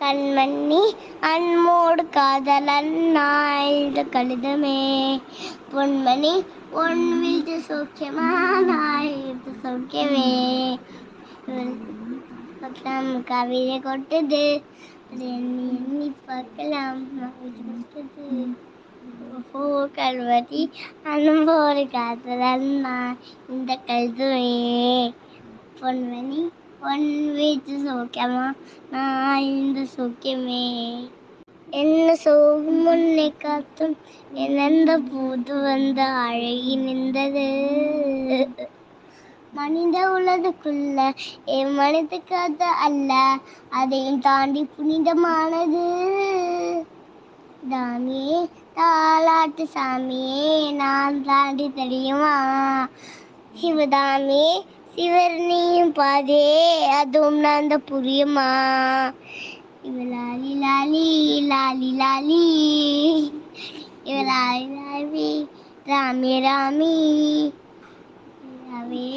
கண்மணி அன்போடு காதலன் நாயுடு கடிதமே பொன்மணி பொன் வீட்டு சௌக்கியமா நாயுடு சௌக்கியமே பக்கம் கவிதை கொட்டது அது எண்ணி எண்ணி பார்க்கலாம் கொட்டது ஓஹோ கல்வதி அன்போடு காதலன் நான் இந்த கடிதமே பொன்மணி பொன் வீட்டு சௌக்கியமா நான் இந்த சௌக்கியமே என்ன சோகம் முன்னை காத்தும் இழந்த போது வந்த அழகி நின்றது மனித உலகுக்குள்ள என் மனதுக்கு அது அல்ல அதையும் தாண்டி புனிதமானது தாமியே தாலாட்டு சாமியே நான் தாண்டி தெரியுமா சிவதாமே சிவரணியும் பாதே அதுவும் நான் தான் புரியுமா இவளாலி லாலி லாலி லாலி இவளாலி லாலி ராமி ராமி ராமே